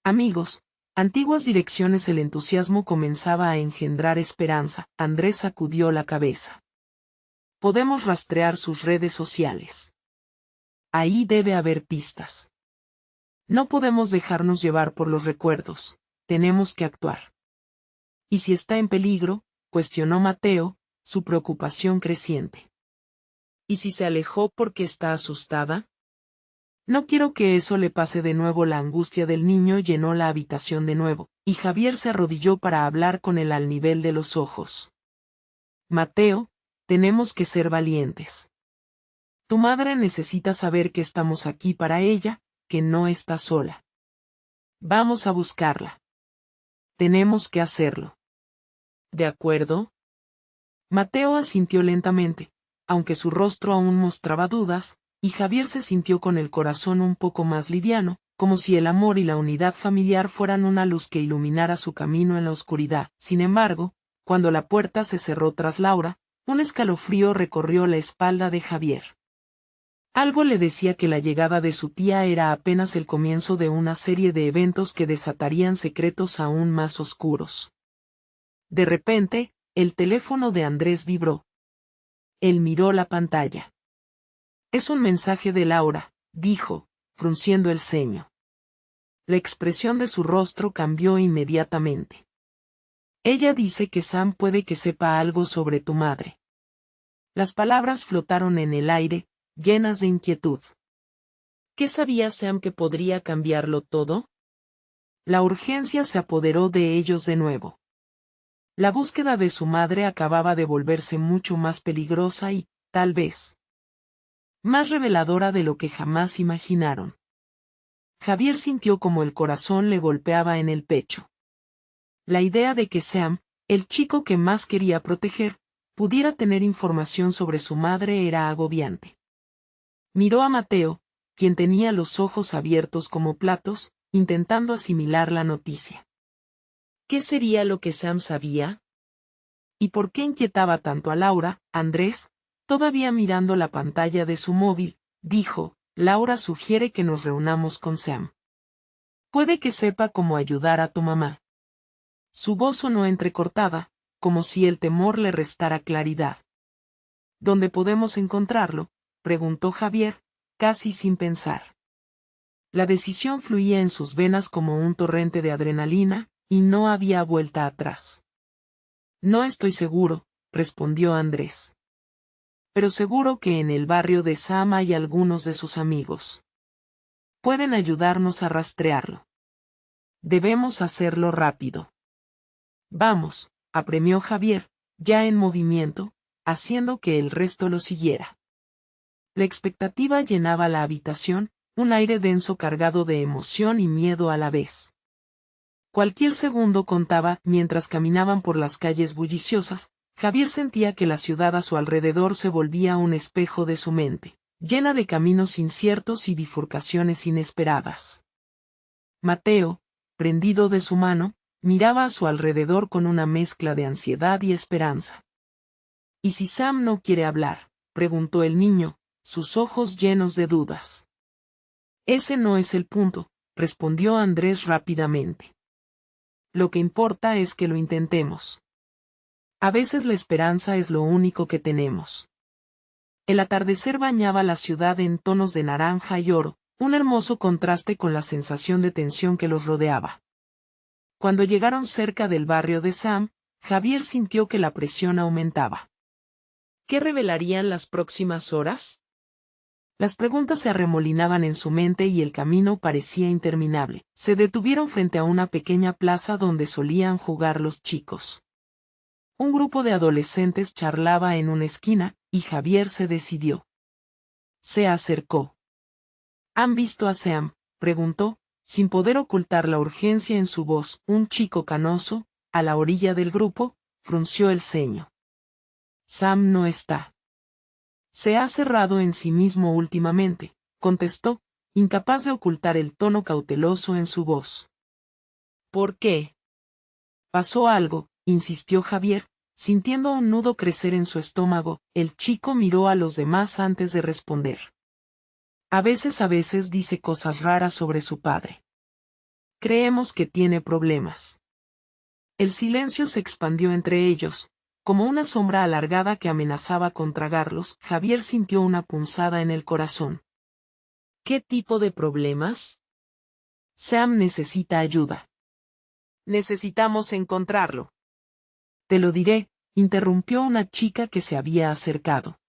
Amigos, antiguas direcciones. El entusiasmo comenzaba a engendrar esperanza. Andrés sacudió la cabeza. Podemos rastrear sus redes sociales. Ahí debe haber pistas. No podemos dejarnos llevar por los recuerdos, tenemos que actuar. ¿Y si está en peligro?, cuestionó Mateo, su preocupación creciente. ¿Y si se alejó porque está asustada? No quiero que eso le pase de nuevo. La angustia del niño llenó la habitación de nuevo, y Javier se arrodilló para hablar con él al nivel de los ojos. Mateo, tenemos que ser valientes. Tu madre necesita saber que estamos aquí para ella, que no está sola. Vamos a buscarla. Tenemos que hacerlo. ¿De acuerdo? Mateo asintió lentamente, aunque su rostro aún mostraba dudas, y Javier se sintió con el corazón un poco más liviano, como si el amor y la unidad familiar fueran una luz que iluminara su camino en la oscuridad. Sin embargo, cuando la puerta se cerró tras Laura, un escalofrío recorrió la espalda de Javier. Algo le decía que la llegada de su tía era apenas el comienzo de una serie de eventos que desatarían secretos aún más oscuros. De repente, el teléfono de Andrés vibró. Él miró la pantalla. Es un mensaje de Laura, dijo, frunciendo el ceño. La expresión de su rostro cambió inmediatamente. Ella dice que Sam puede que sepa algo sobre tu madre. Las palabras flotaron en el aire, llenas de inquietud. ¿Qué sabía Sam que podría cambiarlo todo? La urgencia se apoderó de ellos de nuevo. La búsqueda de su madre acababa de volverse mucho más peligrosa y, tal vez, más reveladora de lo que jamás imaginaron. Javier sintió como el corazón le golpeaba en el pecho. La idea de que Sam, el chico que más quería proteger, pudiera tener información sobre su madre era agobiante. Miró a Mateo, quien tenía los ojos abiertos como platos, intentando asimilar la noticia. ¿Qué sería lo que Sam sabía? ¿Y por qué inquietaba tanto a Laura? Andrés, todavía mirando la pantalla de su móvil, dijo, Laura sugiere que nos reunamos con Sam. Puede que sepa cómo ayudar a tu mamá. Su voz sonó entrecortada, como si el temor le restara claridad. ¿Dónde podemos encontrarlo?, preguntó Javier, casi sin pensar. La decisión fluía en sus venas como un torrente de adrenalina, y no había vuelta atrás. No estoy seguro, respondió Andrés. Pero seguro que en el barrio de Sam hay algunos de sus amigos. Pueden ayudarnos a rastrearlo. Debemos hacerlo rápido. Vamos, apremió Javier, ya en movimiento, haciendo que el resto lo siguiera. La expectativa llenaba la habitación, un aire denso cargado de emoción y miedo a la vez. Cualquier segundo contaba. Mientras caminaban por las calles bulliciosas, Javier sentía que la ciudad a su alrededor se volvía un espejo de su mente, llena de caminos inciertos y bifurcaciones inesperadas. Mateo, prendido de su mano, miraba a su alrededor con una mezcla de ansiedad y esperanza. ¿Y si Sam no quiere hablar?, preguntó el niño, sus ojos llenos de dudas. Ese no es el punto, respondió Andrés rápidamente. Lo que importa es que lo intentemos. A veces la esperanza es lo único que tenemos. El atardecer bañaba la ciudad en tonos de naranja y oro, un hermoso contraste con la sensación de tensión que los rodeaba. Cuando llegaron cerca del barrio de Sam, Javier sintió que la presión aumentaba. ¿Qué revelarían las próximas horas? Las preguntas se arremolinaban en su mente y el camino parecía interminable. Se detuvieron frente a una pequeña plaza donde solían jugar los chicos. Un grupo de adolescentes charlaba en una esquina, y Javier se decidió. Se acercó. ¿Han visto a Sam?, preguntó, sin poder ocultar la urgencia en su voz. Un chico canoso, a la orilla del grupo, frunció el ceño. Sam no está. Se ha cerrado en sí mismo últimamente, contestó, incapaz de ocultar el tono cauteloso en su voz. ¿Por qué? Pasó algo, insistió Javier, sintiendo un nudo crecer en su estómago. El chico miró a los demás antes de responder. A veces dice cosas raras sobre su padre. Creemos que tiene problemas. El silencio se expandió entre ellos, como una sombra alargada que amenazaba con tragarlos. Javier sintió una punzada en el corazón. ¿Qué tipo de problemas? Sam necesita ayuda. Necesitamos encontrarlo. Te lo diré, interrumpió una chica que se había acercado.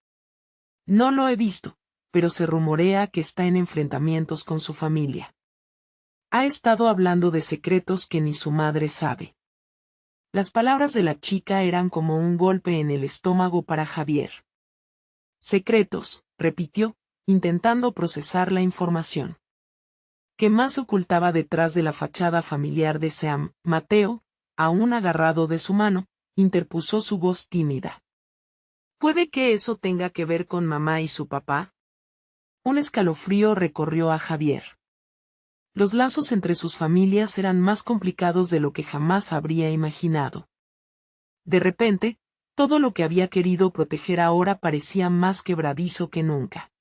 No lo he visto, pero se rumorea que está en enfrentamientos con su familia. Ha estado hablando de secretos que ni su madre sabe. Las palabras de la chica eran como un golpe en el estómago para Javier. Secretos, repitió, intentando procesar la información. ¿Qué más ocultaba detrás de la fachada familiar de Sam? Mateo, aún agarrado de su mano, interpuso su voz tímida. ¿Puede que eso tenga que ver con mamá y su papá? Un escalofrío recorrió a Javier. Los lazos entre sus familias eran más complicados de lo que jamás habría imaginado. De repente, todo lo que había querido proteger ahora parecía más quebradizo que nunca.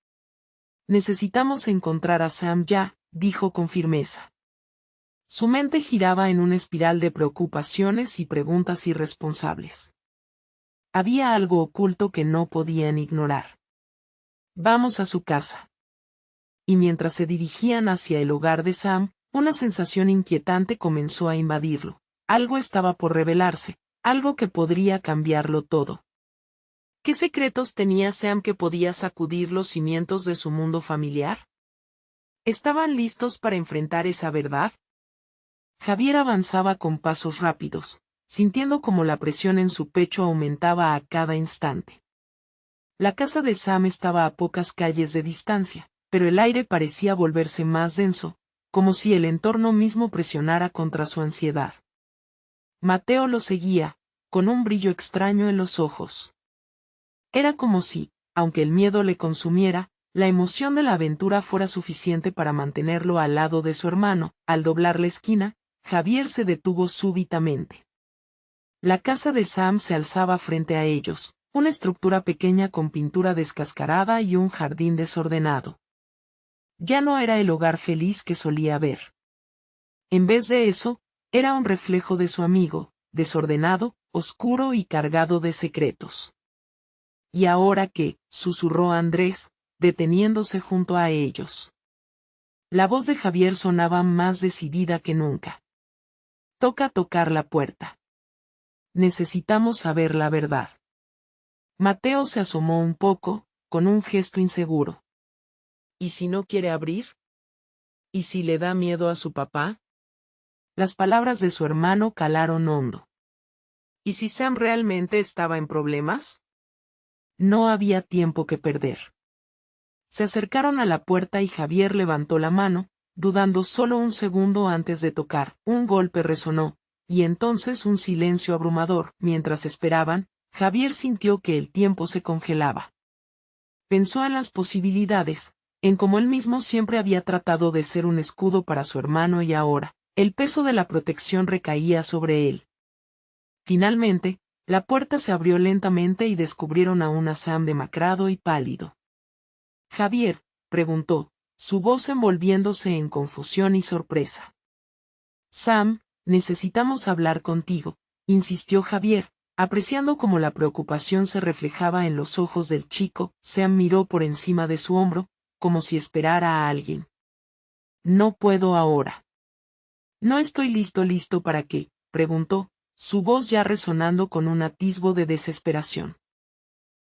Necesitamos encontrar a Sam ya, dijo con firmeza. Su mente giraba en una espiral de preocupaciones y preguntas irresponsables. Había algo oculto que no podían ignorar. Vamos a su casa. Y mientras se dirigían hacia el hogar de Sam, una sensación inquietante comenzó a invadirlo. Algo estaba por revelarse, algo que podría cambiarlo todo. ¿Qué secretos tenía Sam que podía sacudir los cimientos de su mundo familiar? ¿Estaban listos para enfrentar esa verdad? Javier avanzaba con pasos rápidos, sintiendo como la presión en su pecho aumentaba a cada instante. La casa de Sam estaba a pocas calles de distancia, pero el aire parecía volverse más denso, como si el entorno mismo presionara contra su ansiedad. Mateo lo seguía, con un brillo extraño en los ojos. Era como si, aunque el miedo le consumiera, la emoción de la aventura fuera suficiente para mantenerlo al lado de su hermano. Al doblar la esquina, Javier se detuvo súbitamente. La casa de Sam se alzaba frente a ellos, una estructura pequeña con pintura descascarada y un jardín desordenado. Ya no era el hogar feliz que solía ver. En vez de eso, era un reflejo de su amigo, desordenado, oscuro y cargado de secretos. ¿Y ahora qué?, susurró Andrés, deteniéndose junto a ellos. La voz de Javier sonaba más decidida que nunca. Toca tocar la puerta. Necesitamos saber la verdad. Mateo se asomó un poco, con un gesto inseguro. ¿Y si no quiere abrir? ¿Y si le da miedo a su papá? Las palabras de su hermano calaron hondo. ¿Y si Sam realmente estaba en problemas? No había tiempo que perder. Se acercaron a la puerta y Javier levantó la mano, dudando solo un segundo antes de tocar. Un golpe resonó, y entonces un silencio abrumador. Mientras esperaban, Javier sintió que el tiempo se congelaba. Pensó en las posibilidades, en cómo él mismo siempre había tratado de ser un escudo para su hermano y ahora, el peso de la protección recaía sobre él. Finalmente, la puerta se abrió lentamente y descubrieron a un Sam demacrado y pálido. «Javier», preguntó, su voz envolviéndose en confusión y sorpresa. «Sam, necesitamos hablar contigo», insistió Javier, apreciando cómo la preocupación se reflejaba en los ojos del chico. Sam miró por encima de su hombro, como si esperara a alguien. «No puedo ahora». «¿No estoy listo para qué?», preguntó, su voz ya resonando con un atisbo de desesperación.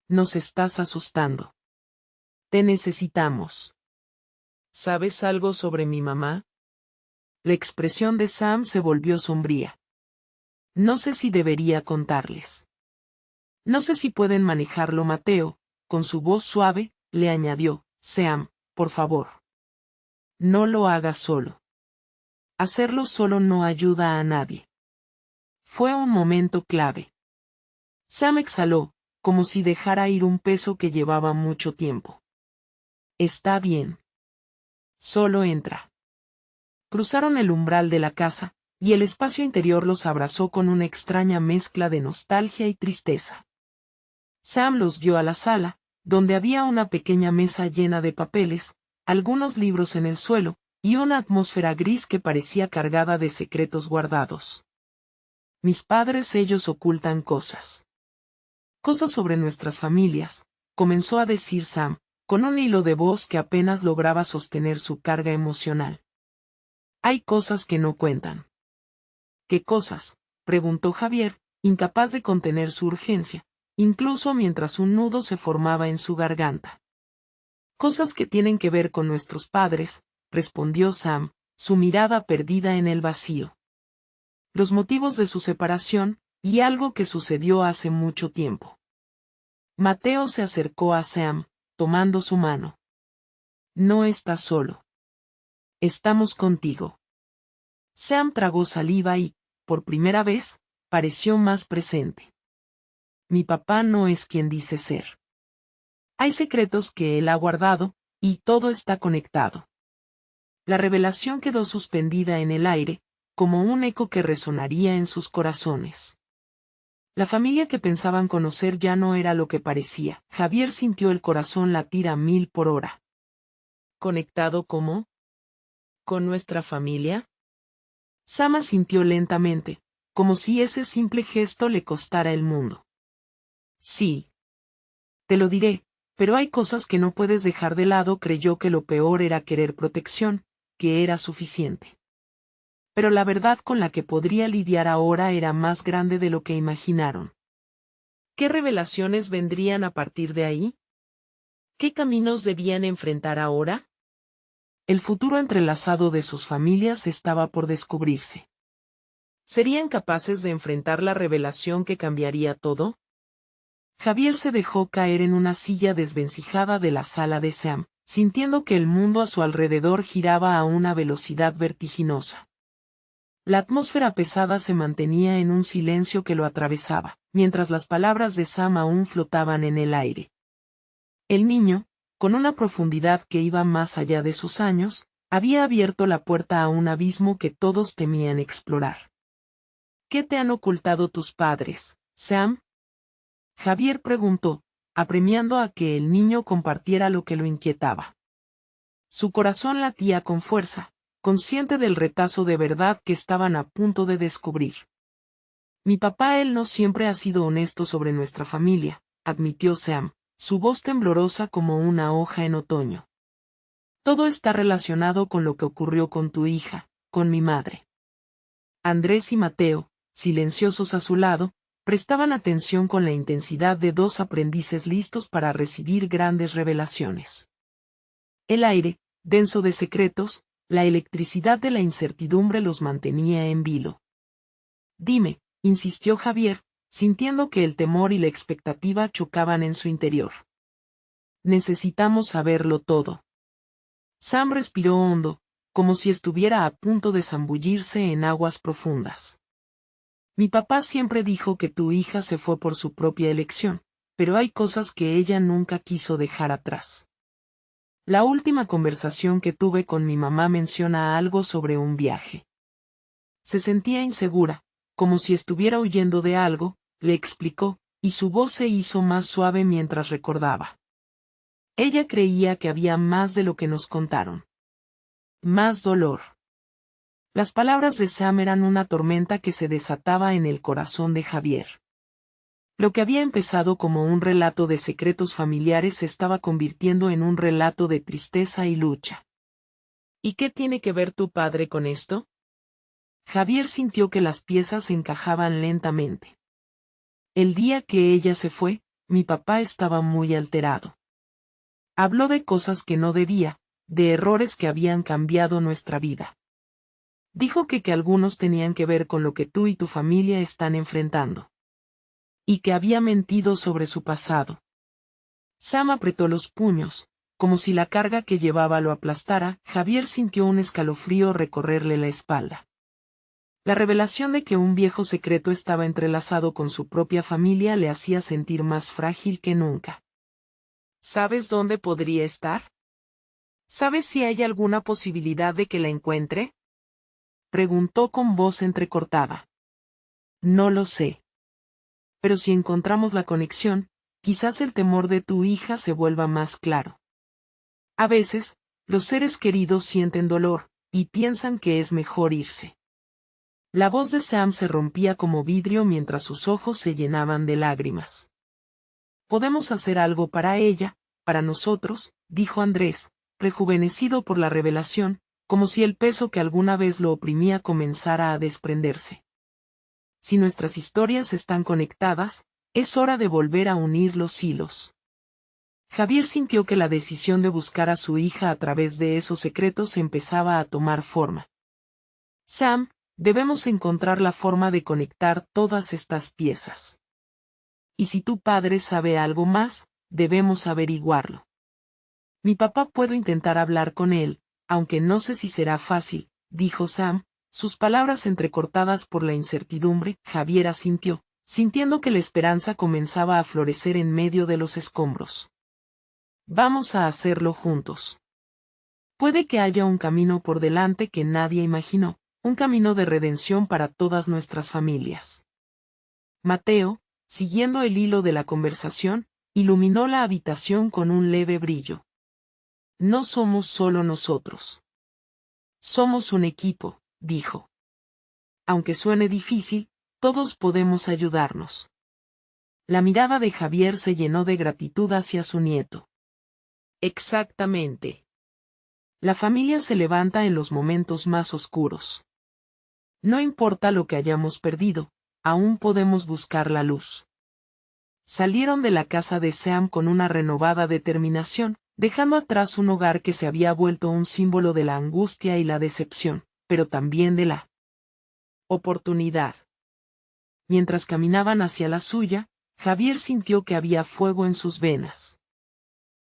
«Nos estás asustando. Te necesitamos». «¿Sabes algo sobre mi mamá?». La expresión de Sam se volvió sombría. «No sé si debería contarles». «No sé si pueden manejarlo». Mateo, con su voz suave, le añadió, «Sam, por favor. No lo hagas solo. Hacerlo solo no ayuda a nadie». Fue un momento clave. Sam exhaló, como si dejara ir un peso que llevaba mucho tiempo. «Está bien. Solo entra». Cruzaron el umbral de la casa, y el espacio interior los abrazó con una extraña mezcla de nostalgia y tristeza. Sam los guió a la sala, donde había una pequeña mesa llena de papeles, algunos libros en el suelo, y una atmósfera gris que parecía cargada de secretos guardados. «Mis padres, ellos ocultan cosas. Cosas sobre nuestras familias», comenzó a decir Sam, con un hilo de voz que apenas lograba sostener su carga emocional. «Hay cosas que no cuentan». «¿Qué cosas?», preguntó Javier, incapaz de contener su urgencia, incluso mientras un nudo se formaba en su garganta. «Cosas que tienen que ver con nuestros padres», respondió Sam, su mirada perdida en el vacío. «Los motivos de su separación, y algo que sucedió hace mucho tiempo». Mateo se acercó a Sam, tomando su mano. «No estás solo. Estamos contigo». Sam tragó saliva y, por primera vez, pareció más presente. «Mi papá no es quien dice ser. Hay secretos que él ha guardado, y todo está conectado». La revelación quedó suspendida en el aire, como un eco que resonaría en sus corazones. La familia que pensaban conocer ya no era lo que parecía. Javier sintió el corazón latir a 1000 por hora. «¿Conectado cómo? ¿Con nuestra familia?». Sam asintió lentamente, como si ese simple gesto le costara el mundo. «Sí. Te lo diré, pero hay cosas que no puedes dejar de lado». Creyó que lo peor era querer protección, que era suficiente. Pero la verdad con la que podría lidiar ahora era más grande de lo que imaginaron. ¿Qué revelaciones vendrían a partir de ahí? ¿Qué caminos debían enfrentar ahora? El futuro entrelazado de sus familias estaba por descubrirse. ¿Serían capaces de enfrentar la revelación que cambiaría todo? Javier se dejó caer en una silla desvencijada de la sala de Sam, sintiendo que el mundo a su alrededor giraba a una velocidad vertiginosa. La atmósfera pesada se mantenía en un silencio que lo atravesaba, mientras las palabras de Sam aún flotaban en el aire. El niño, con una profundidad que iba más allá de sus años, había abierto la puerta a un abismo que todos temían explorar. «¿Qué te han ocultado tus padres, Sam?», Javier preguntó, apremiando a que el niño compartiera lo que lo inquietaba. Su corazón latía con fuerza, consciente del retazo de verdad que estaban a punto de descubrir. «Mi papá, él no siempre ha sido honesto sobre nuestra familia», admitió Sam, su voz temblorosa como una hoja en otoño. «Todo está relacionado con lo que ocurrió con tu hija, con mi madre». Andrés y Mateo, silenciosos a su lado, prestaban atención con la intensidad de dos aprendices listos para recibir grandes revelaciones. El aire, denso de secretos, la electricidad de la incertidumbre los mantenía en vilo. «Dime», insistió Javier, sintiendo que el temor y la expectativa chocaban en su interior. Necesitamos saberlo todo. Sam respiró hondo, como si estuviera a punto de zambullirse en aguas profundas. Mi papá siempre dijo que tu hija se fue por su propia elección, pero hay cosas que ella nunca quiso dejar atrás. La última conversación que tuve con mi mamá menciona algo sobre un viaje. Se sentía insegura, como si estuviera huyendo de algo, le explicó, y su voz se hizo más suave mientras recordaba. Ella creía que había más de lo que nos contaron. Más dolor. Las palabras de Sam eran una tormenta que se desataba en el corazón de Javier. Lo que había empezado como un relato de secretos familiares se estaba convirtiendo en un relato de tristeza y lucha. ¿Y qué tiene que ver tu padre con esto? Javier sintió que las piezas encajaban lentamente. El día que ella se fue, mi papá estaba muy alterado. Habló de cosas que no debía, de errores que habían cambiado nuestra vida. Dijo que algunos tenían que ver con lo que tú y tu familia están enfrentando. Y que había mentido sobre su pasado. Sam apretó los puños, como si la carga que llevaba lo aplastara. Javier sintió un escalofrío recorrerle la espalda. La revelación de que un viejo secreto estaba entrelazado con su propia familia le hacía sentir más frágil que nunca. ¿Sabes dónde podría estar? ¿Sabes si hay alguna posibilidad de que la encuentre? Preguntó con voz entrecortada. No lo sé. Pero si encontramos la conexión, quizás el temor de tu hija se vuelva más claro. A veces, los seres queridos sienten dolor, y piensan que es mejor irse. La voz de Sam se rompía como vidrio mientras sus ojos se llenaban de lágrimas. Podemos hacer algo para ella, para nosotros, dijo Andrés, rejuvenecido por la revelación, como si el peso que alguna vez lo oprimía comenzara a desprenderse. Si nuestras historias están conectadas, es hora de volver a unir los hilos. Javier sintió que la decisión de buscar a su hija a través de esos secretos empezaba a tomar forma. Sam, debemos encontrar la forma de conectar todas estas piezas. Y si tu padre sabe algo más, debemos averiguarlo. Mi papá puedo intentar hablar con él, aunque no sé si será fácil, dijo Sam, sus palabras entrecortadas por la incertidumbre. Javier asintió, sintiendo que la esperanza comenzaba a florecer en medio de los escombros. Vamos a hacerlo juntos. Puede que haya un camino por delante que nadie imaginó, un camino de redención para todas nuestras familias. Mateo, siguiendo el hilo de la conversación, iluminó la habitación con un leve brillo. No somos solo nosotros. Somos un equipo, dijo. Aunque suene difícil, todos podemos ayudarnos. La mirada de Javier se llenó de gratitud hacia su nieto. Exactamente. La familia se levanta en los momentos más oscuros. No importa lo que hayamos perdido, aún podemos buscar la luz. Salieron de la casa de Sam con una renovada determinación, dejando atrás un hogar que se había vuelto un símbolo de la angustia y la decepción, pero también de la oportunidad. Mientras caminaban hacia la suya, Javier sintió que había fuego en sus venas.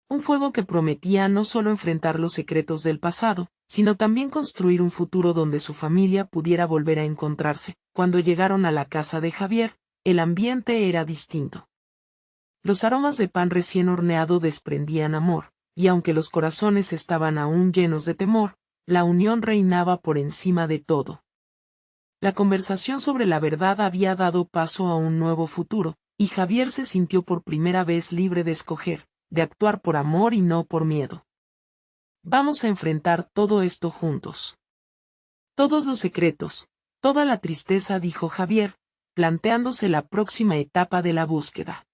Un fuego que prometía no solo enfrentar los secretos del pasado, sino también construir un futuro donde su familia pudiera volver a encontrarse. Cuando llegaron a la casa de Javier, el ambiente era distinto. Los aromas de pan recién horneado desprendían amor, y aunque los corazones estaban aún llenos de temor, la unión reinaba por encima de todo. La conversación sobre la verdad había dado paso a un nuevo futuro, y Javier se sintió por primera vez libre de escoger, de actuar por amor y no por miedo. Vamos a enfrentar todo esto juntos. Todos los secretos, toda la tristeza, dijo Javier, planteándose la próxima etapa de la búsqueda.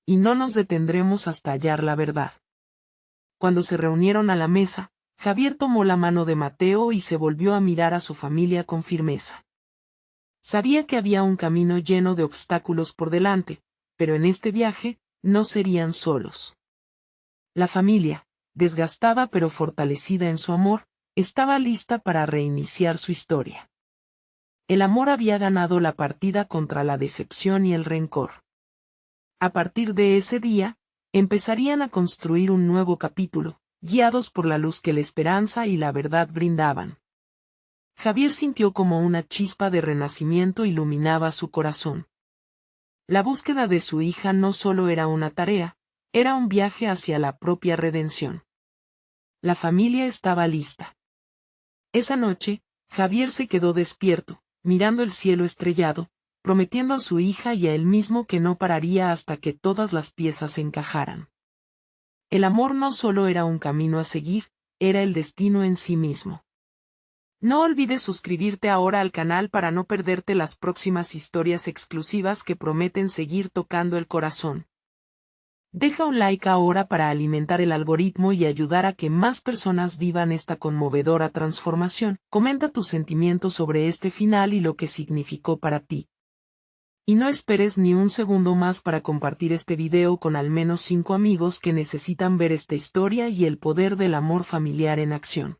Y no nos detendremos hasta hallar la verdad. Cuando se reunieron a la mesa, Javier tomó la mano de Mateo y se volvió a mirar a su familia con firmeza. Sabía que había un camino lleno de obstáculos por delante, pero en este viaje, no serían solos. La familia, desgastada pero fortalecida en su amor, estaba lista para reiniciar su historia. El amor había ganado la partida contra la decepción y el rencor. A partir de ese día, Empezarían a construir un nuevo capítulo, guiados por la luz que la esperanza y la verdad brindaban. Javier sintió como una chispa de renacimiento iluminaba su corazón. La búsqueda de su hija no solo era una tarea, era un viaje hacia la propia redención. La familia estaba lista. Esa noche, Javier se quedó despierto, mirando el cielo estrellado, prometiendo a su hija y a él mismo que no pararía hasta que todas las piezas encajaran. El amor no solo era un camino a seguir, era el destino en sí mismo. No olvides suscribirte ahora al canal para no perderte las próximas historias exclusivas que prometen seguir tocando el corazón. Deja un like ahora para alimentar el algoritmo y ayudar a que más personas vivan esta conmovedora transformación. Comenta tus sentimientos sobre este final y lo que significó para ti. Y no esperes ni un segundo más para compartir este video con al menos 5 amigos que necesitan ver esta historia y el poder del amor familiar en acción.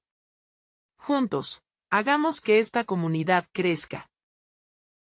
Juntos, hagamos que esta comunidad crezca.